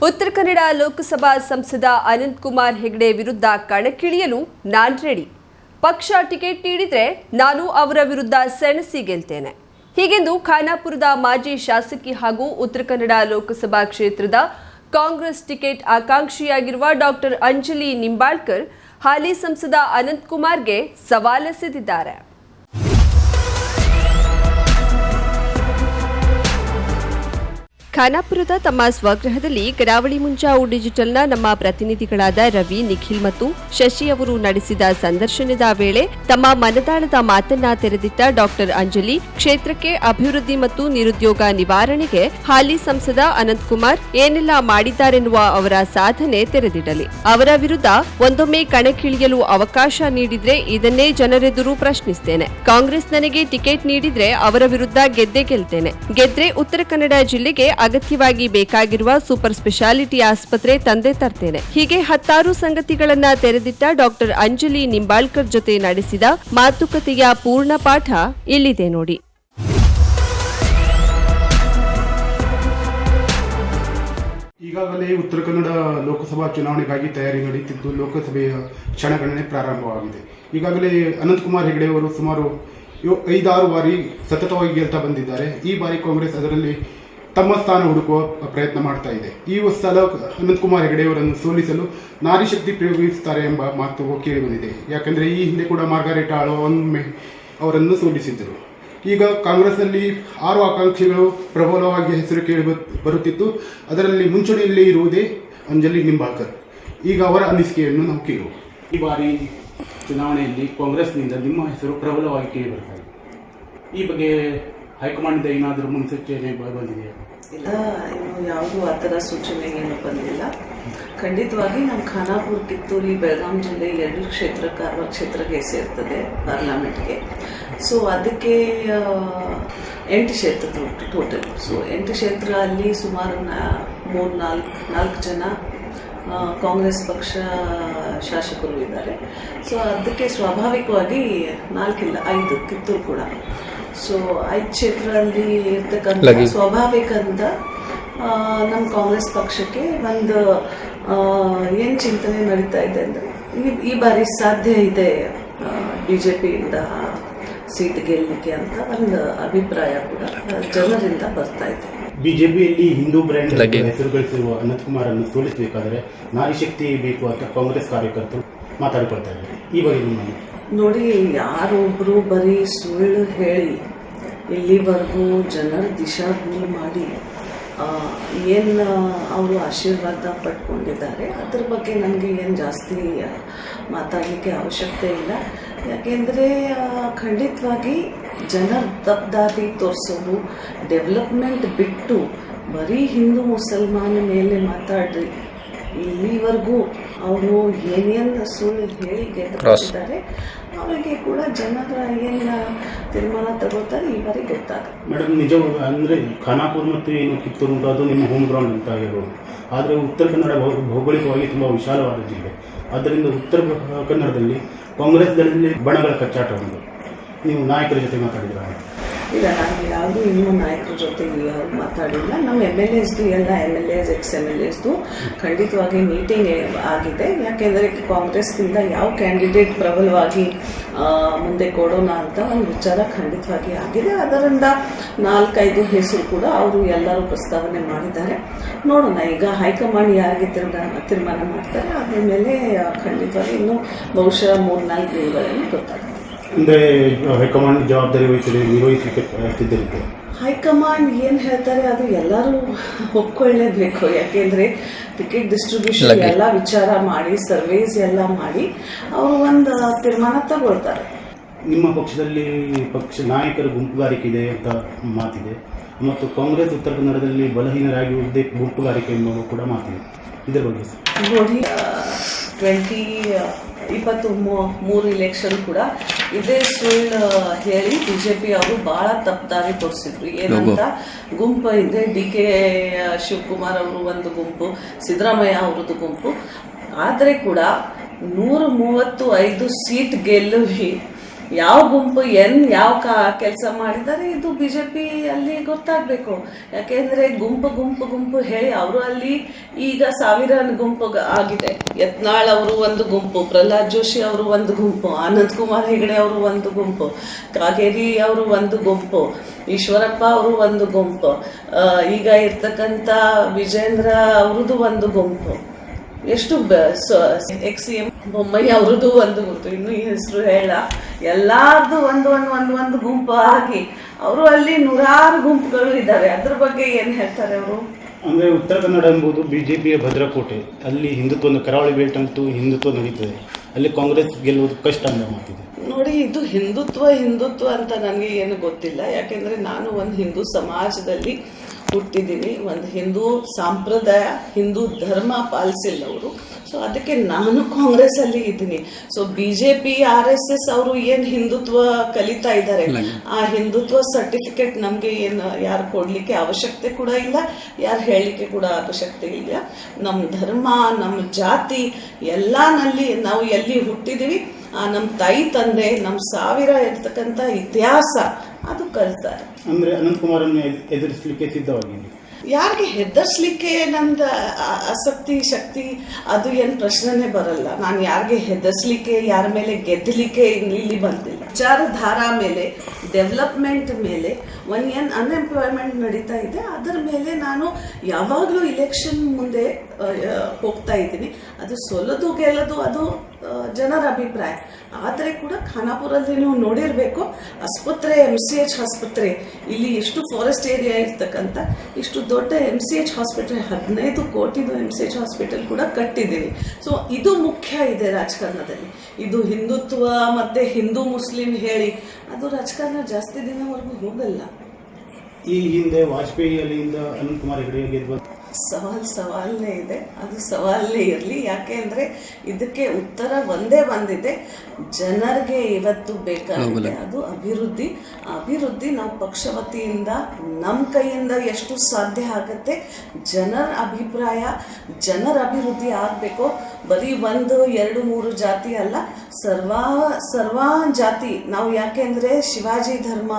ಉತ್ತರ ಕನ್ನಡ ಲೋಕಸಭಾ ಸಂಸದ ಅನಂತ್ ಕುಮಾರ್ ಹೆಗಡೆ ವಿರುದ್ಧ ಕಣಕ್ಕಿಳಿಯಲು ನಾನು ರೆಡಿ. ಪಕ್ಷ ಟಿಕೆಟ್ ನೀಡಿದ್ರೆ ನಾನು ಅವರ ವಿರುದ್ಧ ಸೆಣಸಿ ಗೆಲ್ತೇನೆ. ಹೀಗೆಂದು ಖಾನಾಪುರದ ಮಾಜಿ ಶಾಸಕಿ ಹಾಗೂ ಉತ್ತರ ಕನ್ನಡ ಲೋಕಸಭಾ ಕ್ಷೇತ್ರದ ಕಾಂಗ್ರೆಸ್ ಟಿಕೆಟ್ ಆಕಾಂಕ್ಷಿಯಾಗಿರುವ ಡಾಕ್ಟರ್ ಅಂಜಲಿ ನಿಂಬಾಳ್ಕರ್ ಹಾಲಿ ಸಂಸದ ಅನಂತ್ ಕುಮಾರ್ಗೆ ಸವಾಲೆಸೆದಿದ್ದಾರೆ. ಖಾನಾಪುರದ ತಮ್ಮ ಸ್ವಗೃಹದಲ್ಲಿ ಕರಾವಳಿ ಮುಂಜಾವು ಡಿಜಿಟಲ್ನ ನಮ್ಮ ಪ್ರತಿನಿಧಿಗಳಾದ ರವಿ, ನಿಖಿಲ್ ಮತ್ತು ಶಶಿ ಅವರು ನಡೆಸಿದ ಸಂದರ್ಶನದ ವೇಳೆ ತಮ್ಮ ಮನದಾಳದ ಮಾತನ್ನ ತೆರೆದಿಟ್ಟ ಡಾಕ್ಟರ್ ಅಂಜಲಿ ಕ್ಷೇತ್ರಕ್ಕೆ ಅಭಿವೃದ್ಧಿ ಮತ್ತು ನಿರುದ್ಯೋಗ ನಿವಾರಣೆಗೆ ಹಾಲಿ ಸಂಸದ ಅನಂತ್ ಕುಮಾರ್ ಏನೆಲ್ಲ ಮಾಡಿದ್ದಾರೆನ್ನುವ ಅವರ ಸಾಧನೆ ತೆರೆದಿಡಲಿ. ಅವರ ವಿರುದ್ಧ ಒಂದೊಮ್ಮೆ ಕಣಕ್ಕಿಳಿಯಲು ಅವಕಾಶ ನೀಡಿದ್ರೆ ಇದನ್ನೇ ಜನರೆದುರು ಪ್ರಶ್ನಿಸ್ತೇನೆ. ಕಾಂಗ್ರೆಸ್ ನನಗೆ ಟಿಕೆಟ್ ನೀಡಿದ್ರೆ ಅವರ ವಿರುದ್ಧ ಗೆದ್ದೇ ಗೆಲ್ತೇನೆ. ಗೆದ್ರೆ ಉತ್ತರ ಕನ್ನಡ ಜಿಲ್ಲೆಗೆ ಅಗತ್ಯವಾಗಿ ಬೇಕಾಗಿರುವ ಸೂಪರ್ ಸ್ಪೆಷಾಲಿಟಿ ಆಸ್ಪತ್ರೆ ತಂದೆ ತರ್ತೇನೆ. ಹೀಗೆ 10 ಸಂಗತಿಗಳನ್ನ ತೆರೆದಿಟ್ಟ ಡಾಕ್ಟರ್ ಅಂಜಲಿ ನಿಂಬಾಳ್ಕರ್ ಜೊತೆ ನಡೆಸಿದ ಮಾತುಕತೆಯ ಪೂರ್ಣ ಪಾಠ ಇಲ್ಲಿದೆ ನೋಡಿ. ಈಗಾಗಲೇ ಉತ್ತರ ಕನ್ನಡ ಲೋಕಸಭಾ ಚುನಾವಣೆಗಾಗಿ ತಯಾರಿ ನಡೆಯುತ್ತಿದ್ದು ಲೋಕಸಭೆಯ ಕ್ಷಣಗಣನೆ ಪ್ರಾರಂಭವಾಗಿದೆ. ಈಗಾಗಲೇ ಅನಂತ್ ಕುಮಾರ್ ಹೆಗಡೆ ಅವರು ಸುಮಾರು 5-6 ಬಾರಿ ಸತತವಾಗಿ ಗೆಲ್ತಾ ಬಂದಿದ್ದಾರೆ. ಈ ಬಾರಿ ಕಾಂಗ್ರೆಸ್ ಅದರಲ್ಲಿ ತಮ್ಮ ಸ್ಥಾನ ಹುಡುಕುವ ಪ್ರಯತ್ನ ಮಾಡ್ತಾ ಇದೆ. ಈ ಸಲ ಅನಂತ್ ಕುಮಾರ್ ಹೆಗಡೆಯವರನ್ನು ಸೋಲಿಸಲು ನಾರಿ ಶಕ್ತಿ ಪ್ರಯೋಗಿಸುತ್ತಾರೆ ಎಂಬ ಮಾತು ಕೇಳಿಬಂದಿದೆ. ಯಾಕಂದರೆ ಈ ಹಿಂದೆ ಕೂಡ ಮಾರ್ಗಾರೆಟ್ ಆಳ್ವ ಒಮ್ಮೆ ಅವರನ್ನು ಸೋಲಿಸಿದ್ದರು. ಈಗ ಕಾಂಗ್ರೆಸ್ನಲ್ಲಿ 6 ಆಕಾಂಕ್ಷಿಗಳು ಪ್ರಬಲವಾಗಿ ಹೆಸರು ಕೇಳಿ ಬರುತ್ತಿತ್ತು. ಅದರಲ್ಲಿ ಮುಂಚೂಣಿಯಲ್ಲಿ ಇರುವುದೇ ಅಂಜಲಿ ನಿಂಬಾಳ್ಕರ್. ಈಗ ಅವರ ಅನಿಸಿಕೆಯನ್ನು ನಾವು ಕೇಳುವ. ಈ ಬಾರಿ ಚುನಾವಣೆಯಲ್ಲಿ ಕಾಂಗ್ರೆಸ್ನಿಂದ ನಿಮ್ಮ ಹೆಸರು ಪ್ರಬಲವಾಗಿ ಕೇಳಿ ಬರ್ತಾ ಇದೆ. ಈ ಬಗ್ಗೆ ಹೈಕಮಾಂಡ್ ಏನಾದರೂ ಮುನ್ಸೂಚನೆ ಬಂದಿದೆಯಾ? ಇಲ್ಲ, ಇನ್ನು ಯಾವುದೂ ಆ ಥರ ಸೂಚನೆ ಏನು ಬಂದಿಲ್ಲ. ಖಂಡಿತವಾಗಿ ನಮ್ಮ ಖಾನಾಪುರ, ಕಿತ್ತೂರು, ಬೆಳಗಾಂ ಜಿಲ್ಲೆ 2 ಕ್ಷೇತ್ರ ಕಾರವಾರ ಕ್ಷೇತ್ರಕ್ಕೆ ಸೇರ್ತದೆ ಪಾರ್ಲಿಮೆಂಟ್ಗೆ. ಸೊ ಅದಕ್ಕೆ 8 ಕ್ಷೇತ್ರ ಟೋಟಲ್. ಸೊ 8 ಕ್ಷೇತ್ರ ಅಲ್ಲಿ ಸುಮಾರು 3-4 ಜನ ಕಾಂಗ್ರೆಸ್ ಪಕ್ಷ ಶಾಸಕರು ಇದ್ದಾರೆ. ಸೊ ಅದಕ್ಕೆ ಸ್ವಾಭಾವಿಕವಾಗಿ 4 ಇಲ್ಲ 5 ಕಿತ್ತೂರು ಕೂಡ. ಸೊ 5 ಕ್ಷೇತ್ರದಲ್ಲಿ ಇರ್ತಕ್ಕಂಥ ಸ್ವಾಭಾವಿಕ ಅಂತ ನಮ್ಮ ಕಾಂಗ್ರೆಸ್ ಪಕ್ಷಕ್ಕೆ ಒಂದು ಏನು ಚಿಂತನೆ ನಡೀತಾ ಇದೆ ಅಂದರೆ ಈ ಬಾರಿ ಸಾಧ್ಯ ಇದೆ BJPಯಿಂದ ಸೀಟ್ ಗೆಲ್ಲಲಿಕ್ಕೆ ಅಂತ ಒಂದು ಅಭಿಪ್ರಾಯ ಕೂಡ ಜನರಿಂದ ಬರ್ತಾ ಇದೆ. ಬಿಜೆಪಿಯಲ್ಲಿ ಹಿಂದೂ ಬ್ರ್ಯಾಂಡ್ ಹೆಸರು ಗಳಿಸಿರುವ ಅನಂತ್ ಕುಮಾರ್ ಅನ್ನು ಸೋಲಿಸಬೇಕಾದರೆ ನಾರಿ ಶಕ್ತಿ ಬೇಕು ಅಂತ ಕಾಂಗ್ರೆಸ್ ಕಾರ್ಯಕರ್ತರು ಮಾತಾಡಿಕೊಳ್ತಾ ಇದ್ದಾರೆ. ಈ ಬಗ್ಗೆ ನೋಡಿ, ಯಾರೊಬ್ಬರು ಬರೀ ಸುಳ್ಳು ಹೇಳಿ ಇಲ್ಲಿವರೆಗೂ ಜನರ ದಿಶಾಭೂಲ್ ಮಾಡಿ ಏನು ಅವರು ಆಶೀರ್ವಾದ ಪಡ್ಕೊಂಡಿದ್ದಾರೆ ಅದ್ರ ಬಗ್ಗೆ ನನಗೆ ಏನು ಜಾಸ್ತಿ ಮಾತಾಡಲಿಕ್ಕೆ ಅವಶ್ಯಕತೆ ಇಲ್ಲ. ಯಾಕೆಂದರೆ ಖಂಡಿತವಾಗಿ ಜನರ ತಪ್ಪದಾರಿ ತೋರಿಸೋದು, ಡೆವಲಪ್ಮೆಂಟ್ ಬಿಟ್ಟು ಬರೀ ಹಿಂದೂ ಮುಸಲ್ಮಾನ ಮೇಲೆ ಮಾತಾಡ್ರಿ. ಇಲ್ಲಿವರೆಗೂ ಅವರು ಏನೇನು ಸುಳ್ಳು ಹೇಳಿ ಗೆದ್ದಿದ್ದಾರೆ ಅವರಿಗೆ ಕೂಡ ಜನರ ಏನು ತೀರ್ಮಾನ ತಗೋತಾರೆ ಈ ಬಾರಿ ಗೊತ್ತಾಗುತ್ತೆ. ಮೇಡಮ್, ನಿಜ ಅಂದರೆ ಖಾನಾಪುರ ಮತ್ತು ಏನು ಕಿತ್ತೂರು ಅದು ನಿಮ್ಮ ಹೋಮ್ ಗ್ರೌಂಡ್ ಅಂತ ಆಗಿರೋದು. ಆದರೆ ಉತ್ತರ ಕನ್ನಡ ಭೌಗೋಳಿಕವಾಗಿ ತುಂಬ ವಿಶಾಲವಾದ ಜಿಲ್ಲೆ. ಆದ್ದರಿಂದ ಉತ್ತರ ಕನ್ನಡದಲ್ಲಿ ಕಾಂಗ್ರೆಸ್ನಲ್ಲಿ ಬಣಗಳ ಕಚ್ಚಾಟ ಉಂಟು. ನೀವು ನಾಯಕರ ಜೊತೆ ಮಾತಾಡಿದ್ರ? ಇಲ್ಲ, ನಾನು ಯಾವುದೂ ಇನ್ನೂ ನಾಯಕರ ಜೊತೆ ಮಾತಾಡಿಲ್ಲ. ನಮ್ಮ MLAsದು ಎಲ್ಲ MLAs ex-MLAsದು ಖಂಡಿತವಾಗಿ ಮೀಟಿಂಗ್ ಆಗಿದೆ. ಯಾಕೆಂದರೆ ಕಾಂಗ್ರೆಸ್ನಿಂದ ಯಾವ ಕ್ಯಾಂಡಿಡೇಟ್ ಪ್ರಬಲವಾಗಿ ಮುಂದೆ ಕೊಡೋಣ ಅಂತ ಒಂದು ವಿಚಾರ ಖಂಡಿತವಾಗಿ ಆಗಿದೆ. ಅದರಿಂದ 4-5 ಹೆಸರು ಕೂಡ ಅವರು ಎಲ್ಲರೂ ಪ್ರಸ್ತಾವನೆ ಮಾಡಿದ್ದಾರೆ. ನೋಡೋಣ, ಈಗ ಹೈಕಮಾಂಡ್ ಯಾರಿಗೆ ತೀರ್ಮಾನ ಮಾಡ್ತಾರೆ ಅದ್ರ ಮೇಲೆ ಖಂಡಿತವಾಗಿ ಇನ್ನೂ ಬಹುಶಃ 3-4 ದಿನಗಳಲ್ಲಿ ಗೊತ್ತಾಗುತ್ತೆ. ಅಂದರೆ ಹೈಕಮಾಂಡ್ ಜವಾಬ್ದಾರಿ ನಿರ್ವಹಿಸಲಿಕ್ಕೆ ಸಿದ್ಧರಿದೆ. ಹೈಕಮಾಂಡ್ ಏನು ಹೇಳ್ತಾರೆ ಅದು ಎಲ್ಲರೂ ಒಪ್ಕೊಳ್ಳೇಬೇಕು. ಯಾಕೆಂದರೆ ಟಿಕೆಟ್ ಡಿಸ್ಟ್ರಿಬ್ಯೂಷನ್ ಎಲ್ಲ ವಿಚಾರ ಮಾಡಿ, ಸರ್ವೇಸ್ ಎಲ್ಲ ಮಾಡಿ ಅವರು ಒಂದು ತೀರ್ಮಾನ ತಗೊಳ್ತಾರೆ. ನಿಮ್ಮ ಪಕ್ಷದಲ್ಲಿ ನಾಯಕರ ಗುಂಪುಗಾರಿಕೆ ಇದೆ ಅಂತ ಮಾತಿದೆ ಮತ್ತು ಕಾಂಗ್ರೆಸ್ ಉತ್ತರ ಕನ್ನಡದಲ್ಲಿ ಬಲಹೀನರಾಗಿ ಗುಂಪುಗಾರಿಕೆ ಎನ್ನುವ ಕೂಡ ಮಾತಿದೆ. ಇದರ ಬಗ್ಗೆ ನೋಡಿ, 2023 ಇಲೆಕ್ಷನ್ ಕೂಡ ಇದೇ ಸುಳ್ಳು ಹೇಳಿ BJP ಅವರು ಬಹಳ ತಪ್ಪದಾರಿ ತೋರಿಸಿದ್ರು. ಏನಂತ ಗುಂಪು ಇದೆ, DK ಶಿವಕುಮಾರ್ ಅವರು ಒಂದು ಗುಂಪು, ಸಿದ್ದರಾಮಯ್ಯ ಅವರದ್ದು ಗುಂಪು. ಆದರೆ ಕೂಡ 135 ಸೀಟ್ ಗೆಲ್ಲುವಿ ಯಾವ ಗುಂಪು ಯಾವ ಕೆಲಸ ಮಾಡಿದ್ದಾರೆ ಇದು BJP ಅಲ್ಲಿ ಗೊತ್ತಾಗಬೇಕು. ಯಾಕೆಂದರೆ ಗುಂಪು ಹೇಳಿ ಅವರು ಅಲ್ಲಿ ಈಗ 1000 ಗುಂಪು ಆಗಿದೆ. ಯತ್ನಾಳ್ ಅವರು ಒಂದು ಗುಂಪು, ಪ್ರಹ್ಲಾದ್ ಜೋಶಿ ಅವರು ಒಂದು ಗುಂಪು, ಅನಂತ್ ಕುಮಾರ್ ಹೆಗಡೆ ಅವರು ಒಂದು ಗುಂಪು, ಕಾಗೇರಿ ಅವರು ಒಂದು ಗುಂಪು, ಈಶ್ವರಪ್ಪ ಅವರು ಒಂದು ಗುಂಪು, ಈಗ ಇರ್ತಕ್ಕಂಥ ವಿಜೇಂದ್ರ ಅವ್ರದ್ದು ಒಂದು ಗುಂಪು, ಎಷ್ಟು CM ಬೊಮ್ಮಾಯಿ ಅವ್ರದ್ದು ಒಂದು ಗುಂಪು, ಇನ್ನು ಈ ಹೆಸರು ಹೇಳ, ಎಲ್ಲಾರ್ದು ಒಂದು ಗುಂಪು ಆಗಿ ಅವರು ಅಲ್ಲಿ 100 ಗುಂಪುಗಳು ಇದ್ದಾವೆ. ಅದ್ರ ಬಗ್ಗೆ ಏನು ಹೇಳ್ತಾರೆ ಅವರು? ಅಂದರೆ ಉತ್ತರ ಕನ್ನಡ ಎಂಬುದು BJPಯ ಭದ್ರಕೋಟೆ. ಅಲ್ಲಿ ಹಿಂದುತ್ವ, ಕರಾವಳಿ ಬೆಲ್ಟ್ ಅಂತೂ ಹಿಂದುತ್ವ ನಡೀತದೆ. ಅಲ್ಲಿ ಕಾಂಗ್ರೆಸ್ ಗೆಲ್ಲುವುದು ಕಷ್ಟ ಅಂತ ಮಾತಿದೆ. ನೋಡಿ, ಇದು ಹಿಂದುತ್ವ ಅಂತ ನನಗೆ ಏನು ಗೊತ್ತಿಲ್ಲ. ಯಾಕೆಂದರೆ ನಾನು ಒಂದು ಹಿಂದೂ ಸಮಾಜದಲ್ಲಿ ಹುಟ್ಟಿದ್ದೀನಿ, ಒಂದು ಹಿಂದೂ ಸಂಪ್ರದಾಯ, ಹಿಂದೂ ಧರ್ಮ ಪಾಲಿಸಿಲ್ಲ ಅವರು. ಸೊ ಅದಕ್ಕೆ ನಾನು ಕಾಂಗ್ರೆಸ್ಸಲ್ಲಿ ಇದ್ದೀನಿ. ಸೊ BJP RSS ಅವರು ಏನು ಹಿಂದುತ್ವ ಕಲಿತಾ ಇದ್ದಾರೆ, ಆ ಹಿಂದುತ್ವ ಸರ್ಟಿಫಿಕೇಟ್ ನಮಗೆ ಏನು ಯಾರು ಕೊಡಲಿಕ್ಕೆ ಅವಶ್ಯಕತೆ ಕೂಡ ಇಲ್ಲ, ಯಾರು ಹೇಳಲಿಕ್ಕೆ ಕೂಡ ಅವಶ್ಯಕತೆ ಇಲ್ಲ. ನಮ್ಮ ಧರ್ಮ, ನಮ್ಮ ಜಾತಿ ಎಲ್ಲನಲ್ಲಿ ನಾವು ಎಲ್ಲಿ ಹುಟ್ಟಿದ್ದೀವಿ, ನಮ್ಮ ತಾಯಿ ತಂದೆ, ನಮ್ಮ 1000 ಇರ್ತಕ್ಕಂಥ ಇತಿಹಾಸ ಅದು ಕಲಿತಾರೆ. ಅಂದರೆ ಅನಂತಕುಮಾರನ್ನು ಎದುರಿಸಲಿಕ್ಕೆ ಸಿದ್ಧವಾಗಿದೆ. ಯಾರಿಗೆ ಹೆದರ್ಸ್ಲಿಕ್ಕೆ ನಂದು ಆಸಕ್ತಿ ಶಕ್ತಿ ಅದು ಏನು ಪ್ರಶ್ನೆನೇ ಬರಲ್ಲ. ನಾನು ಯಾರಿಗೆ ಹೆದರ್ಸ್ಲಿಕ್ಕೆ, ಯಾರ ಮೇಲೆ ಗೆದ್ದಲಿಕ್ಕೆ ಇಲ್ಲಿ ಬಂದಿಲ್ಲ. ವಿಚಾರಧಾರಾ ಮೇಲೆ, ಡೆವಲಪ್ಮೆಂಟ್ ಮೇಲೆ, ಏನು ಅನ್ಎಂಪ್ಲಾಯ್ಮೆಂಟ್ ನಡೀತಾ ಇದೆ ಅದರ ಮೇಲೆ ನಾನು ಯಾವಾಗಲೂ ಇಲೆಕ್ಷನ್ ಮುಂದೆ ಹೋಗ್ತಾ ಇದ್ದೀನಿ. ಅದು ಸೋಲೋದು ಗೆಲ್ಲೋದು ಅದು ಜನರ ಅಭಿಪ್ರಾಯ. ಆದರೆ ಕೂಡ ಖಾನಾಪುರಲ್ಲಿ ನೀವು ನೋಡಿರಬೇಕು, ಆಸ್ಪತ್ರೆ MCH ಆಸ್ಪತ್ರೆ, ಇಲ್ಲಿ ಎಷ್ಟು ಫಾರೆಸ್ಟ್ ಏರಿಯಾ ಇರ್ತಕ್ಕಂಥ ಇಷ್ಟು ದೊಡ್ಡ MCH ಹಾಸ್ಪಿಟಲ್, 15 ಕೋಟಿದು MCH ಹಾಸ್ಪಿಟಲ್ ಕೂಡ ಕಟ್ಟಿದ್ದೀವಿ. ಸೊ ಇದು ಮುಖ್ಯ ಇದೆ ರಾಜಕಾರಣದಲ್ಲಿ. ಇದು ಹಿಂದುತ್ವ ಮತ್ತು ಹಿಂದೂ ಮುಸ್ಲಿಂ ಹೇಳಿ ಅದು ರಾಜಕಾರಣ ಜಾಸ್ತಿ ದಿನವರೆಗೂ ಹೋಗಲ್ಲ. ಈ ಹಿಂದೆ ವಾಜಪೇಯಿ ಅಲ್ಲಿಂದ ಅನಂತಕುಮಾರ್ ಹೆಗಡೆ ಗೆದ್ದು ಸವಾಲೇ ಇದೆ. ಅದು ಸವಾಲೇ ಇರಲಿ. ಯಾಕೆ ಅಂದರೆ ಇದಕ್ಕೆ ಉತ್ತರ ಒಂದೇ ಬಂದಿದೆ, ಜನರಿಗೆ ಇವತ್ತು ಬೇಕಾಗಿದೆ ಅದು ಅಭಿವೃದ್ಧಿ. ಅಭಿವೃದ್ಧಿ ನಾವು ಪಕ್ಷ ವತಿಯಿಂದ ನಮ್ಮ ಕೈಯಿಂದ ಎಷ್ಟು ಸಾಧ್ಯ ಆಗುತ್ತೆ, ಜನರ ಅಭಿಪ್ರಾಯ, ಜನರ ಅಭಿವೃದ್ಧಿ ಆಗಬೇಕು. ಬರೀ 1, 2, 3 ಜಾತಿ ಅಲ್ಲ, ಸರ್ವ ಜಾತಿ ನಾವು. ಯಾಕೆಂದರೆ ಶಿವಾಜಿ ಧರ್ಮ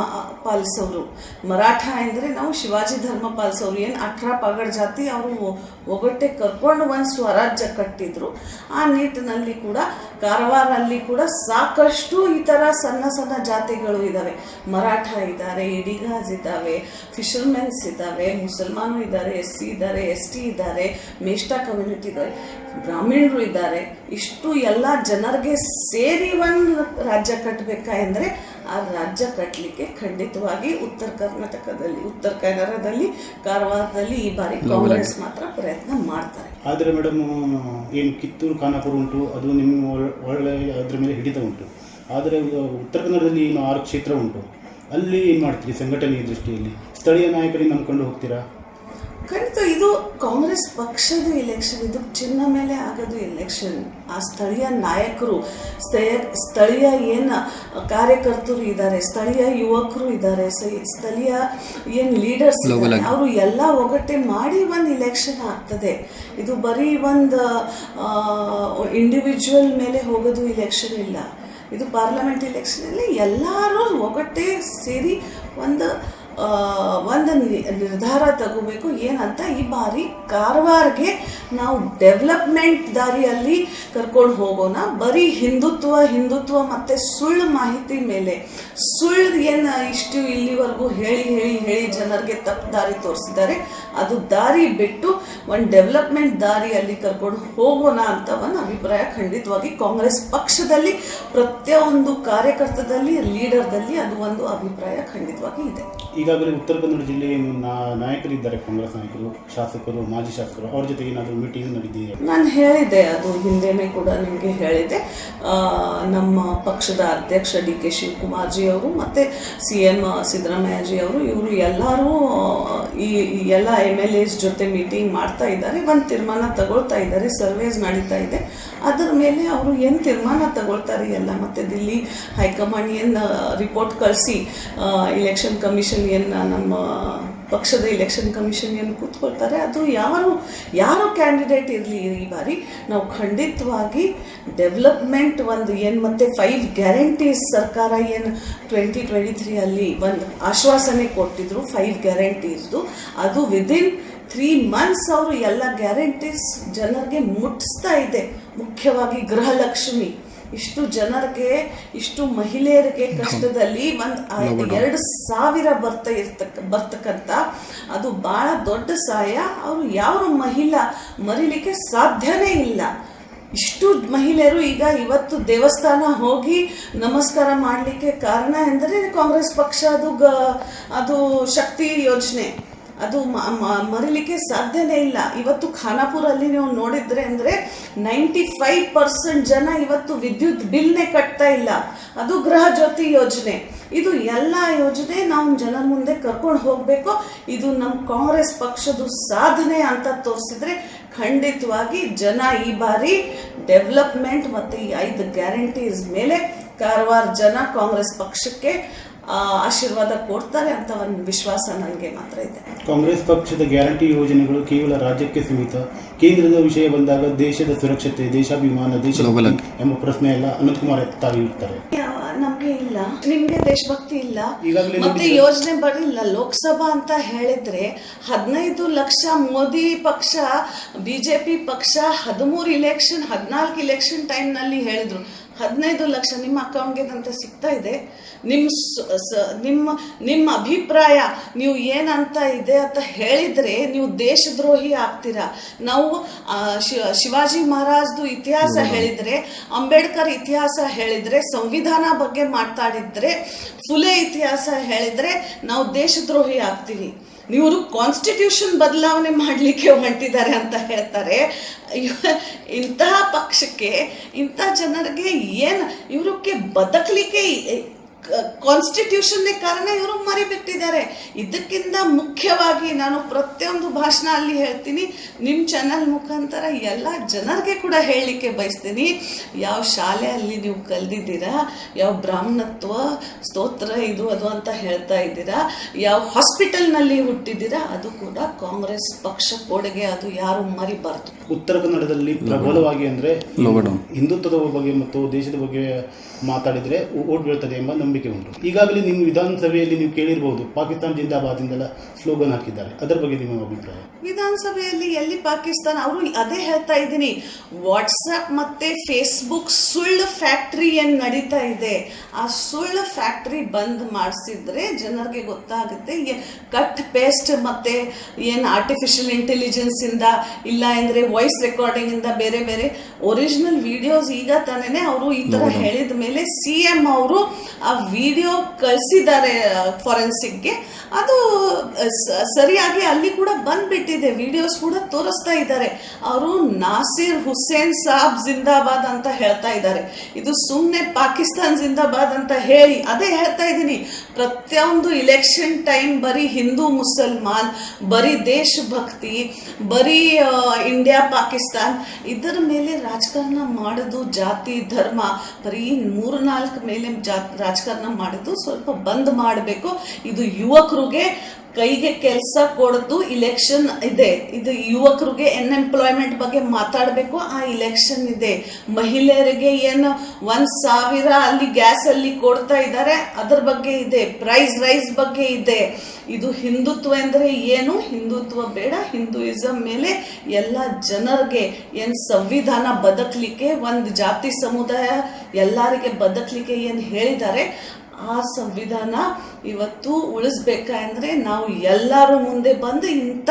ಪಾಲಿಸೋರು, ಮರಾಠ ಅಂದರೆ ನಾವು ಶಿವಾಜಿ ಧರ್ಮ ಪಾಲಿಸೋರು. ಏನು 18 ಪಗಡ್ ಜಾತಿ ಅವರು ಒಗಟ್ಟೆ ಕರ್ಕೊಂಡು ಒಂದು ಸ್ವರಾಜ್ಯ ಕಟ್ಟಿದ್ರು. ಆ ನಿಟ್ಟಿನಲ್ಲಿ ಕೂಡ ಕಾರವಾರಲ್ಲಿ ಕೂಡ ಸಾಕಷ್ಟು ಈ ಥರ ಸಣ್ಣ ಜಾತಿಗಳು ಇದ್ದಾವೆ. ಮರಾಠ ಇದ್ದಾರೆ, ಇಡಿಗಾಜ್ ಇದ್ದಾವೆ, ಫಿಶರ್ಮೆನ್ಸ್ ಇದ್ದಾವೆ, ಮುಸಲ್ಮಾನರು ಇದ್ದಾರೆ, SC ಇದ್ದಾರೆ, ST ಇದ್ದಾರೆ, ಮೇಷ್ಠಾ ಕಮ್ಯುನಿಟಿ ಇದ್ದಾರೆ, ಬ್ರಾಹ್ಮಣರು ಇದ್ದಾರೆ. ಇಷ್ಟು ಎಲ್ಲ ಜನರಿಗೆ ಸೇರಿ ಒಂದು ರಾಜ್ಯ ಕಟ್ಟಬೇಕಾದ್ರೆ ಆ ರಾಜ್ಯ ಕಟ್ಟಲಿಕ್ಕೆ ಖಂಡಿತವಾಗಿ ಉತ್ತರ ಕನ್ನಡದಲ್ಲಿ ಕಾರವಾರದಲ್ಲಿ ಈ ಬಾರಿ ಕಾಂಗ್ರೆಸ್ ಮಾತ್ರ ಪ್ರಯತ್ನ ಮಾಡ್ತಾರೆ. ಆದರೆ ಮೇಡಮ್, ಏನು ಕಿತ್ತೂರು ಖಾನಾಪುರ ಉಂಟು, ಅದು ನಿಮ್ಮ ಒಳ್ಳೆ ಅದ್ರ ಮೇಲೆ ಹಿಡಿತ ಉಂಟು. ಆದರೆ ಉತ್ತರ ಕನ್ನಡದಲ್ಲಿ ಏನು 6 ಕ್ಷೇತ್ರ ಉಂಟು, ಅಲ್ಲಿ ಏನು ಮಾಡ್ತೀರಿ ಸಂಘಟನೆಯ ದೃಷ್ಟಿಯಲ್ಲಿ? ಸ್ಥಳೀಯ ನಾಯಕರಿಗೆ ನಂಬ್ಕೊಂಡು ಹೋಗ್ತೀರಾ? ಖಂಡಿತ ಇದು ಕಾಂಗ್ರೆಸ್ ಪಕ್ಷದ ಇಲೆಕ್ಷನ್, ಇದು ಚಿನ್ನ ಮೇಲೆ ಆಗೋದು ಇಲೆಕ್ಷನ್. ಆ ಸ್ಥಳೀಯ ನಾಯಕರು, ಸ್ಥಳೀಯ ಏನು ಕಾರ್ಯಕರ್ತರು ಇದ್ದಾರೆ, ಸ್ಥಳೀಯ ಯುವಕರು ಇದ್ದಾರೆ, ಸ್ಥಳೀಯ ಏನು ಲೀಡರ್ಸ್ ಇದ್ದಾರೆ, ಅವರು ಎಲ್ಲ ಒಗ್ಗಟ್ಟೆ ಮಾಡಿ ಒಂದು ಇಲೆಕ್ಷನ್ ಆಗ್ತದೆ. ಇದು ಬರೀ ಒಂದು ಇಂಡಿವಿಜುವಲ್ ಮೇಲೆ ಹೋಗೋದು ಇಲೆಕ್ಷನ್ ಇಲ್ಲ. ಇದು ಪಾರ್ಲಿಮೆಂಟ್ ಇಲೆಕ್ಷನಲ್ಲಿ ಎಲ್ಲರೂ ಒಗ್ಗಟ್ಟೆ ಸೇರಿ ಒಂದು ನಿರ್ಧಾರ ತಗೋಬೇಕು. ಏನಂತ, ಈ ಬಾರಿ ಕಾರವಾರ್ಗೆ ನಾವು ಡೆವಲಪ್ಮೆಂಟ್ ದಾರಿಯಲ್ಲಿ ಕರ್ಕೊಂಡು ಹೋಗೋಣ. ಬರೀ ಹಿಂದುತ್ವ ಮತ್ತು ಸುಳ್ಳು ಮಾಹಿತಿ ಮೇಲೆ, ಸುಳ್ಳು ಏನು ಇಷ್ಟು ಇಲ್ಲಿವರೆಗೂ ಹೇಳಿ ಜನರಿಗೆ ತಪ್ಪು ದಾರಿ ತೋರಿಸಿದ್ದಾರೆ, ಅದು ದಾರಿ ಬಿಟ್ಟು ಒಂದು ಡೆವಲಪ್ಮೆಂಟ್ ದಾರಿಯಲ್ಲಿ ಕರ್ಕೊಂಡು ಹೋಗೋಣ ಅಂತ ಒಂದು ಅಭಿಪ್ರಾಯ ಖಂಡಿತವಾಗಿ ಕಾಂಗ್ರೆಸ್ ಪಕ್ಷದಲ್ಲಿ, ಪ್ರತಿಯೊಂದು ಕಾರ್ಯಕರ್ತದಲ್ಲಿ, ಲೀಡರ್ದಲ್ಲಿ ಅದು ಒಂದು ಅಭಿಪ್ರಾಯ ಖಂಡಿತವಾಗಿ ಇದೆ. ಈಗಾಗಲೇ ಉತ್ತರ ಕನ್ನಡ ಜಿಲ್ಲೆಯ ನಾಯಕರಿದ್ದಾರೆ, ಕಾಂಗ್ರೆಸ್ ನಾಯಕರು, ಶಾಸಕರು, ಮಾಜಿ ಶಾಸಕರು, ಅವ್ರ ಜೊತೆಗೆ ಏನಾದರೂ ಮೀಟಿಂಗ್ ನಡೆದಿದೆ? ನಾನು ಹೇಳಿದೆ, ಅದು ಹಿಂದೆನೇ ಕೂಡ ನಿಮಗೆ ಹೇಳಿದೆ. ನಮ್ಮ ಪಕ್ಷದ ಅಧ್ಯಕ್ಷ DK ಶಿವಕುಮಾರ್ಜಿ ಅವರು ಮತ್ತು CM ಸಿದ್ದರಾಮಯ್ಯಜಿ ಅವರು, ಇವರು ಎಲ್ಲರೂ ಈ ಎಲ್ಲ MLAs ಜೊತೆ ಮೀಟಿಂಗ್ ಮಾಡ್ತಾ ಇದ್ದಾರೆ. ಒಂದು ತೀರ್ಮಾನ ತಗೊಳ್ತಾ ಇದ್ದಾರೆ, ಸರ್ವೇಸ್ ನಡೀತಾ ಇದೆ. ಅದರ ಮೇಲೆ ಅವರು ಏನು ತೀರ್ಮಾನ ತಗೊಳ್ತಾರೆ ಎಲ್ಲ, ಮತ್ತು ದಿಲ್ಲಿ ಹೈಕಮಾಂಡ್ ಏನು ರಿಪೋರ್ಟ್ ಕಳಿಸಿ, ಇಲೆಕ್ಷನ್ ಕಮಿಷನ್ ಏನು ನಮ್ಮ ಪಕ್ಷದ ಇಲೆಕ್ಷನ್ ಕಮಿಷನ್ ಏನು ಕೂತ್ಕೊಳ್ತಾರೆ, ಅದು ಯಾರೋ ಕ್ಯಾಂಡಿಡೇಟ್ ಇರಲಿ ಈ ಬಾರಿ ನಾವು ಖಂಡಿತವಾಗಿ ಡೆವಲಪ್ಮೆಂಟ್ ಏನು ಮತ್ತು 5 ಗ್ಯಾರಂಟೀಸ್ ಸರ್ಕಾರ ಏನು 2023 ಅಲ್ಲಿ ಒಂದು ಆಶ್ವಾಸನೆ ಕೊಟ್ಟಿದ್ರು 5 ಗ್ಯಾರಂಟೀಸ್ದು, ಅದು ವಿದಿನ್ 3 ಮಂತ್ಸ್ ಅವರು ಎಲ್ಲ ಗ್ಯಾರಂಟೀಸ್ ಜನರಿಗೆ ಮುಟ್ಟಿಸ್ತಾ ಇದೆ. ಮುಖ್ಯವಾಗಿ ಗೃಹಲಕ್ಷ್ಮಿ ಇಷ್ಟು ಜನರಿಗೆ, ಇಷ್ಟು ಮಹಿಳೆಯರಿಗೆ ಕಷ್ಟದಲ್ಲಿ 2,000 ಬರ್ತಕ್ಕಂಥ ಅದು ಭಾಳ ದೊಡ್ಡ ಸಹಾಯ. ಅವರು ಯಾವ ಮಹಿಳಾ ಮರಿಲಿಕ್ಕೆ ಸಾಧ್ಯನೇ ಇಲ್ಲ. ಇಷ್ಟು ಮಹಿಳೆಯರು ಇವತ್ತು ದೇವಸ್ಥಾನ ಹೋಗಿ ನಮಸ್ಕಾರ ಮಾಡಲಿಕ್ಕೆ ಕಾರಣ ಎಂದರೆ ಕಾಂಗ್ರೆಸ್ ಪಕ್ಷ, ಅದು ಶಕ್ತಿ ಯೋಜನೆ, ಅದು ಮರಿಲಿಕ್ಕೆ ಸಾಧ್ಯನೇ ಇಲ್ಲ. ಇವತ್ತು ಖಾನಾಪುರಲ್ಲಿ ನೀವು ನೋಡಿದ್ರೆ ಅಂದರೆ 95% ಜನ ಇವತ್ತು ವಿದ್ಯುತ್ ಬಿಲ್ನೇ ಕಟ್ತಾ ಇಲ್ಲ. ಅದು ಗೃಹ ಜ್ಯೋತಿ ಯೋಜನೆ. ಇದು ಎಲ್ಲ ಯೋಜನೆ ನಾವು ಜನರ ಮುಂದೆ ಕರ್ಕೊಂಡು ಹೋಗಬೇಕು. ಇದು ನಮ್ಮ ಕಾಂಗ್ರೆಸ್ ಪಕ್ಷದ ಸಾಧನೆ ಅಂತ ತೋರಿಸಿದ್ರೆ ಖಂಡಿತವಾಗಿ ಜನ ಈ ಬಾರಿ ಡೆವಲಪ್ಮೆಂಟ್ ಮತ್ತು ಈ 5 ಗ್ಯಾರಂಟೀಸ್ ಮೇಲೆ ಕಾರವಾರ ಜನ ಕಾಂಗ್ರೆಸ್ ಪಕ್ಷಕ್ಕೆ ಆಶೀರ್ವಾದ ಕೊಡ್ತಾರೆ ಅಂತ ಒಂದು ವಿಶ್ವಾಸ ನನಗೆ ಮಾತ್ರ ಇದೆ. ಕಾಂಗ್ರೆಸ್ ಪಕ್ಷದ ಗ್ಯಾರಂಟಿ ಯೋಜನೆಗಳು ಕೇವಲ ರಾಜ್ಯಕ್ಕೆ ಸೀಮಿತ, ಕೇಂದ್ರದ ವಿಷಯ ಬಂದಾಗ ದೇಶದ ಸುರಕ್ಷತೆ, ದೇಶಾಭಿಮಾನ, ದೇಶದ ಎಂಬ ಪ್ರಶ್ನೆ ಎಲ್ಲ ಅನಂತಕುಮಾರ್ ಎತ್ತಾಗಿರ್ತಾರೆ. ನಮ್ಗೆ ಇಲ್ಲ, ನಿಮ್ಗೆ ದೇಶಭಕ್ತಿ ಇಲ್ಲ, ಮತ್ತೆ ಯೋಜನೆ ಬರಲಿಲ್ಲ. ಲೋಕಸಭಾ ಅಂತ ಹೇಳಿದ್ರೆ 15 ಲಕ್ಷ ಮೋದಿ ಪಕ್ಷ, ಬಿಜೆಪಿ ಪಕ್ಷ 14 ಇಲೆಕ್ಷನ್ ಟೈಮ್ನಲ್ಲಿ ಹೇಳಿದ್ರು 15 ಲಕ್ಷ ನಿಮ್ಮ ಅಕೌಂಟ್ಗೆ ಅಂತ ಸಿಗ್ತಾ ಇದೆ. ನಿಮ್ಮ ಅಭಿಪ್ರಾಯ ನೀವು ಏನಂತ ಇದೆ ಅಂತ ಹೇಳಿದ್ರೆ ನೀವು ದೇಶದ್ರೋಹಿ ಆಗ್ತೀರಾ. ನಾವು ಶಿವಾಜಿ ಮಹಾರಾಜ್ದು ಇತಿಹಾಸ ಹೇಳಿದ್ರೆ, ಅಂಬೇಡ್ಕರ್ ಇತಿಹಾಸ ಹೇಳಿದ್ರೆ, ಸಂವಿಧಾನ ಬಗ್ಗೆ ಮಾತಾಡಿದ್ರೆ, ಫುಲೆ ಇತಿಹಾಸ ಹೇಳಿದ್ರೆ ನಾವು ದೇಶದ್ರೋಹಿ ಆಗ್ತೀವಿ. ಇವರು ಕಾನ್ಸ್ಟಿಟ್ಯೂಷನ್ ಬದಲಾವಣೆ ಮಾಡಲಿಕ್ಕೆ ಹೊಂಟಿದ್ದಾರೆ ಅಂತ ಹೇಳ್ತಾರೆ. ಇಂತಹ ಪಕ್ಷಕ್ಕೆ, ಇಂಥ ಜನರಿಗೆ ಏನು ಇವರಿಗೆ ಬದುಕಲಿಕ್ಕೆ ಕಾನ್ಸ್ಟಿಟ್ಯೂಷನ್ನೇ ಕಾರಣ. ಇವರು ಮರಿಬಿಟ್ಟಿದ್ದಾರೆ. ಇದಕ್ಕಿಂತ ಮುಖ್ಯವಾಗಿ ನಾನು ಪ್ರತಿಯೊಂದು ಭಾಷಣ ಅಲ್ಲಿ ಹೇಳ್ತೀನಿ, ನಿಮ್ಮ ಚಾನಲ್ ಮುಖಾಂತರ ಎಲ್ಲ ಜನರಿಗೆ ಕೂಡ ಹೇಳಲಿಕ್ಕೆ ಬಯಸ್ತೀನಿ. ಯಾವ ಶಾಲೆಯಲ್ಲಿ ನೀವು ಕಲ್ದಿದ್ದೀರಾ, ಯಾವ ಬ್ರಾಹ್ಮಣತ್ವ ಸ್ತೋತ್ರ ಇದು ಅದು ಅಂತ ಹೇಳ್ತಾ ಇದ್ದೀರಾ, ಯಾವ ಹಾಸ್ಪಿಟಲ್ನಲ್ಲಿ ಹುಟ್ಟಿದ್ದೀರಾ, ಅದು ಕೂಡ ಕಾಂಗ್ರೆಸ್ ಪಕ್ಷ ಕೊಡುಗೆ. ಅದು ಯಾರು ಮರಿಬಾರ್ದು. ಉತ್ತರ ಕನ್ನಡದಲ್ಲಿ ಪ್ರಬಲವಾಗಿ ಅಂದರೆ ಹಿಂದುತ್ವದ ಬಗ್ಗೆ ಮತ್ತು ದೇಶದ ಬಗ್ಗೆ ಮಾತಾಡಿದರೆ ಓಟ್ ಬೀಳ್ತದೆ ಎಂಬ ನಂಬಿಕೆ ಉಂಟು. ಈಗಾಗಲೇ ನಿಮ್ಮ ವಿಧಾನಸಭೆಯಲ್ಲಿ ನೀವು ಕೇಳಿರಬಹುದು, ಪಾಕಿಸ್ತಾನ್ ಜಿಂದಾಬಾದ್ ಎಂದೆಲ್ಲ ಸ್ಲೋಗನ್ ಹಾಕಿದ್ದಾರೆ. ಅದರ ಬಗ್ಗೆ ನಿಮ್ಮ ಅಭಿಪ್ರಾಯ? ವಿಧಾನಸಭೆಯಲ್ಲಿ ಎಲ್ಲಿ ಪಾಕಿಸ್ತಾನ? ಅವರು ಅದೇ ಹೇಳ್ತಾ ಇದ್ದೀನಿ, ವಾಟ್ಸಪ್ ಮತ್ತೆ ಫೇಸ್ಬುಕ್ ಸುಳ್ಳು ಫ್ಯಾಕ್ಟ್ರಿ ಏನು ನಡೀತಾ ಇದೆ, ಆ ಸುಳ್ಳು ಫ್ಯಾಕ್ಟ್ರಿ ಬಂದ್ ಮಾಡಿಸಿದ್ರೆ ಜನರಿಗೆ ಗೊತ್ತಾಗುತ್ತೆ. ಕಟ್ ಪೇಸ್ಟ್ ಮತ್ತೆ ಏನು ಆರ್ಟಿಫಿಷಿಯಲ್ ಇಂಟೆಲಿಜೆನ್ಸ್ ಇಂದ, ಇಲ್ಲ ಅಂದರೆ ವಾಯ್ಸ್ ರೆಕಾರ್ಡಿಂಗ್ ಇಂದ ಬೇರೆ ಬೇರೆ ಒರಿಜಿನಲ್ ವಿಡಿಯೋಸ್ ಈಗ ತಾನೇ ಅವರು ಈ ತರ ಹೇಳಿದ ಮೇಲೆ CM ಅವರು ಆ ವಿಡಿಯೋ ಕಳಿಸಿದ್ದಾರೆ ಫಾರೆನ್ಸಿಕ್ಗೆ. ಅದು ಸರಿಯಾಗಿ ಅಲ್ಲಿ ಕೂಡ ಬಂದ್ಬಿಟ್ಟಿದೆ, ವಿಡಿಯೋಸ್ ಕೂಡ ತೋರಿಸ್ತಾ ಇದ್ದಾರೆ. ಅವರು ನಾಸಿರ್ ಹುಸೇನ್ ಸಾಬ್ ಜಿಂದಾಬಾದ್ ಅಂತ ಹೇಳ್ತಾ ಇದ್ದಾರೆ. ಇದು ಸುಮ್ಮನೆ ಪಾಕಿಸ್ತಾನ್ ಜಿಂದಾಬಾದ್ ಅಂತ ಹೇಳಿ, ಅದೇ ಹೇಳ್ತಾ ಇದ್ದೀನಿ, ಪ್ರತಿಯೊಂದು ಇಲೆಕ್ಷನ್ ಟೈಮ್ ಬರೀ ಹಿಂದೂ ಮುಸಲ್ಮಾನ್, ಬರೀ ದೇಶಭಕ್ತಿ, ಬರೀ ಇಂಡಿಯಾ ಪಾಕಿಸ್ತಾನ್ ಇದರ ಮೇಲೆ ರಾಜಕಾರಣ ಮಾಡೋದು, ಜಾತಿ ಧರ್ಮ ಬರೀ 3-4 ಮೇಲೆ ರಾಜಕಾರಣ ಮಾಡೋದು ಸ್ವಲ್ಪ ಬಂದ್ ಮಾಡಬೇಕು. ಇದು ಯುವಕರಿಗೆ ಕೈಗೆ ಕೆಲಸ ಕೊಡೋದು ಇಲೆಕ್ಷನ್ ಇದೆ. ಇದು ಯುವಕರಿಗೆ ಅನ್ಎಂಪ್ಲಾಯ್ಮೆಂಟ್ ಬಗ್ಗೆ ಮಾತಾಡಬೇಕು. ಆ ಇಲೆಕ್ಷನ್ ಇದೆ. ಮಹಿಳೆಯರಿಗೆ ಏನು 1,000 ಅಲ್ಲಿ ಗ್ಯಾಸ್ ಅಲ್ಲಿ ಕೊಡ್ತಾ ಇದ್ದಾರೆ, ಅದರ ಬಗ್ಗೆ ಇದೆ. ಪ್ರೈಸ್ ರೈಸ್ ಬಗ್ಗೆ ಇದೆ. ಇದು ಹಿಂದುತ್ವ ಅಂದರೆ ಏನು? ಹಿಂದುತ್ವ ಬೇಡ. ಹಿಂದೂಯಿಸಂ ಮೇಲೆ ಎಲ್ಲ ಜನರಿಗೆ ಏನು ಸಂವಿಧಾನ ಬದುಕಲಿಕ್ಕೆ, ಒಂದು ಜಾತಿ ಸಮುದಾಯ ಎಲ್ಲರಿಗೆ ಬದುಕಲಿಕ್ಕೆ ಏನು ಹೇಳಿದ್ದಾರೆ, ಆ ಸಂವಿಧಾನ ಇವತ್ತು ಉಳಿಸ್ಬೇಕಂದ್ರೆ ನಾವು ಎಲ್ಲರೂ ಮುಂದೆ ಬಂದು ಇಂಥ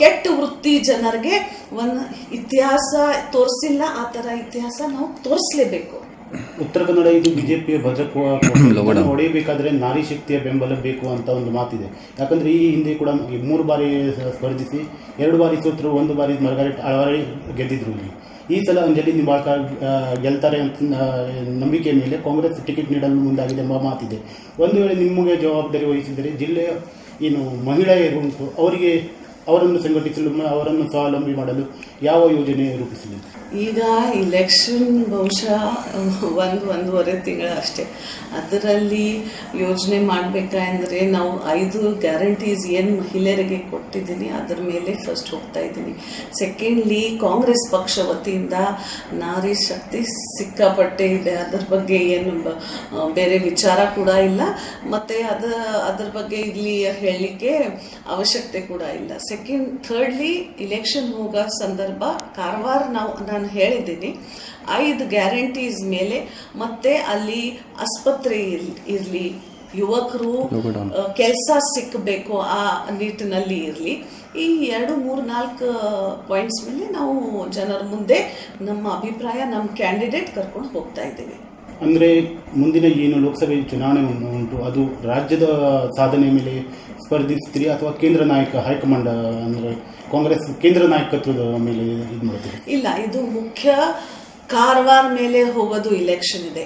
ಕೆಟ್ಟ ವೃತ್ತಿ ಜನರಿಗೆ ಒಂದು ಇತಿಹಾಸ ತೋರಿಸಿಲ್ಲ, ಆ ಥರ ಇತಿಹಾಸ ನಾವು ತೋರಿಸಲೇಬೇಕು. ಉತ್ತರ ಕನ್ನಡ ಇದು ಬಿಜೆಪಿಯ ಭದ್ರಕೂಟ ಹೊಡೆಯಬೇಕಾದ್ರೆ ನಾರಿ ಶಕ್ತಿಯ ಬೆಂಬಲ ಬೇಕು ಅಂತ ಒಂದು ಮಾತಿದೆ. ಯಾಕಂದ್ರೆ ಈ ಹಿಂದೆ ಕೂಡ 3 ಬಾರಿ ಸ್ಪರ್ಧಿಸಿ 2 ಬಾರಿ ಸೋತರು, 1 ಬಾರಿ ಮಾರ್ಗರೆಟ್ ಆಳ್ವಾರ್ ಗೆದ್ದಿದ್ರು. ಈ ಸಲ ಅಂಜಲಿ ನಿಂಬಾಳ್ಕರ್ ಗೆಲ್ತಾರೆ ಅಂತ ನಂಬಿಕೆಯ ಮೇಲೆ ಕಾಂಗ್ರೆಸ್ ಟಿಕೆಟ್ ನೀಡಲು ಮುಂದಾಗಿದೆ ಎಂಬ ಮಾತಿದೆ. ಒಂದು ವೇಳೆ ನಿಮಗೆ ಜವಾಬ್ದಾರಿ ವಹಿಸಿದರೆ ಜಿಲ್ಲೆಯ ಏನು ಮಹಿಳೆಯರು ಉಂಟು ಅವರಿಗೆ ಅವರನ್ನು ಸಂಘಟಿಸಲು ಅವರನ್ನು ಸ್ವಾವಲಂಬಿ ಮಾಡಲು ಯಾವ ಯೋಜನೆ ರೂಪಿಸಿದೆ? ಈಗ ಇಲೆಕ್ಷನ್ ಬಹುಶಃ ಒಂದೂವರೆ ತಿಂಗಳ ಅಷ್ಟೇ. ಅದರಲ್ಲಿ ಯೋಜನೆ ಮಾಡಬೇಕಂದ್ರೆ ನಾವು 5 ಗ್ಯಾರಂಟೀಸ್ ಏನು ಮಹಿಳೆಯರಿಗೆ ಕೊಟ್ಟಿದ್ದೀನಿ ಅದರ ಮೇಲೆ ಫಸ್ಟ್ ಹೋಗ್ತಾ ಇದ್ದೀನಿ. ಸೆಕೆಂಡ್ಲಿ ಕಾಂಗ್ರೆಸ್ ಪಕ್ಷ ವತಿಯಿಂದ ನಾರಿ ಶಕ್ತಿ ಸಿಕ್ಕಾಪಟ್ಟೆ ಇದೆ. ಅದರ ಬಗ್ಗೆ ಏನು ಬೇರೆ ವಿಚಾರ ಕೂಡ ಇಲ್ಲ, ಮತ್ತು ಅದರ ಬಗ್ಗೆ ಇಲ್ಲಿ ಹೇಳಲಿಕ್ಕೆ ಅವಶ್ಯಕತೆ ಕೂಡ ಇಲ್ಲ. ಥರ್ಡ್ಲಿ ಇಲೆಕ್ಷನ್ ಹೋಗೋ ಸಂದರ್ಭ ಕಾರವಾರ ನಾನು ಹೇಳಿದ್ದೀನಿ 5 ಗ್ಯಾರಂಟೀಸ್ ಮೇಲೆ, ಮತ್ತೆ ಅಲ್ಲಿ ಆಸ್ಪತ್ರೆ ಇರಲಿ, ಯುವಕರು ಕೆಲಸ ಸಿಕ್ಕಬೇಕು ಆ ನಿಟ್ಟಿನಲ್ಲಿ ಇರಲಿ. ಈ 2, 3, 4 ಪಾಯಿಂಟ್ಸ್ ಮೇಲೆ ನಾವು ಜನರ ಮುಂದೆ ನಮ್ಮ ಅಭಿಪ್ರಾಯ, ನಮ್ಮ ಕ್ಯಾಂಡಿಡೇಟ್ ಕರ್ಕೊಂಡು ಹೋಗ್ತಾ ಇದ್ದೀವಿ. ಅಂದರೆ ಮುಂದಿನ ಏನು ಲೋಕಸಭೆ ಚುನಾವಣೆ ಉಂಟು ಅದು ರಾಜ್ಯದ ಸಾಧನೆ ಮೇಲೆ ಸ್ಪರ್ಧಿಸ್ತೀರಿ ಅಥವಾ ಕೇಂದ್ರ ಹೈಕಮಾಂಡ್ ಅಂದರೆ ಕಾಂಗ್ರೆಸ್ ಕೇಂದ್ರ ನಾಯಕತ್ವದ ಮೇಲೆ ಇದು ಮಾಡ್ತೀರಿ? ಇಲ್ಲ, ಇದು ಮುಖ್ಯ ಕಾರವಾರ ಮೇಲೆ ಹೋಗೋದು ಇಲೆಕ್ಷನ್ ಇದೆ.